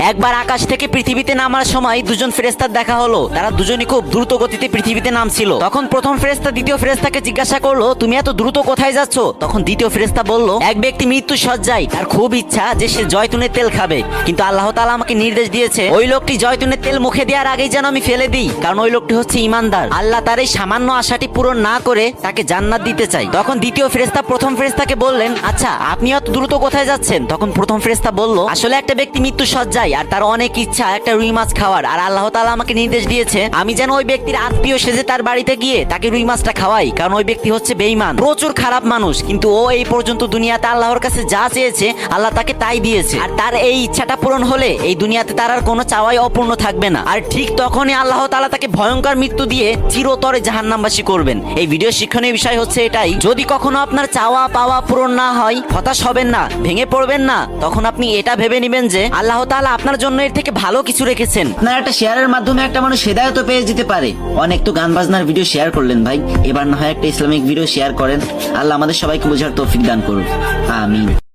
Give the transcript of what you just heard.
একবার আকাশ থেকে পৃথিবীতে নামার সময় দুজন ফেরেশতার দেখা হলো। তারা দুজনই খুব দ্রুত গতিতে পৃথিবীতে নামছিল। তখন প্রথম ফেরেশতা দ্বিতীয় ফেরেশতাকে জিজ্ঞাসা করলো, তুমি এত দ্রুত কোথায় যাচ্ছ? তখন দ্বিতীয় ফেরেশতা বলল, এক ব্যক্তি মৃত্যু সজ্জায়, তার খুব ইচ্ছা যে সে জয়তুনের তেল খাবে, কিন্তু আল্লাহ তাআলা আমাকে নির্দেশ দিয়েছে ওই লোকটি জয়তুনের তেল মুখে দেওয়ার আগেই যেন আমি ফেলে দিই, কারণ ওই লোকটি হচ্ছে ঈমানদার। আল্লাহ তার এই সামান্য আশাটি পূরণ না করে তাকে জান্নাত দিতে চাই। তখন দ্বিতীয় ফেরেশতা প্রথম ফেরেশতাকে বললেন, আচ্ছা আপনি এত দ্রুত কোথায় যাচ্ছেন? তখন প্রথম ফেরেশতা বলল, আসলে একটা ব্যক্তি মৃত্যু সজ্জায় আর তার অনেক ইচ্ছা একটা রুই মাছ খাওয়ার, আর আল্লাহ তাআলা আমাকে নির্দেশ দিয়েছে আমি যেন ওই ব্যক্তির আত্মীয় সেজে তার বাড়িতে গিয়ে তাকে রুই মাছটা খাওয়াই, কারণ ওই ব্যক্তি হচ্ছে বেঈমান, প্রচুর খারাপ মানুষ, কিন্তু ও এই পর্যন্ত দুনিয়াতে আল্লাহর কাছে যা চেয়েছে আল্লাহ তাকে তাই দিয়েছে, আর তার এই ইচ্ছাটা পূরণ হলে এই দুনিয়াতে তার আর কোনো চাওয়াই অপূর্ণ থাকবে না। আর ঠিক তখনই আল্লাহ তাআলা তাকে ভয়ঙ্কর মৃত্যু দিয়ে চিরতরে জাহান্নামবাসী করবেন। এই ভিডিও শিক্ষণীয় বিষয় হচ্ছে এটাই, যদি কখনো আপনার চাওয়া পাওয়া পূরণ না হয় হতাশ হবেন না, ভেঙে পড়বেন না, তখন আপনি এটা ভেবে নেবেন যে আল্লাহ তাআলা আপনার জন্য এর থেকে ভালো কিছু রেখেছেন। আপনার একটা শেয়ারের মাধ্যমে একটা মানুষ হেদায়েত পেয়ে যেতে পারে। অনেক তো গান বাজনার ভিডিও শেয়ার করলেন ভাই, এবার না হয় একটা ইসলামিক ভিডিও শেয়ার করেন। আল্লাহ আমাদের সবাইকে বোঝার তৌফিক দান করুন, আমিন।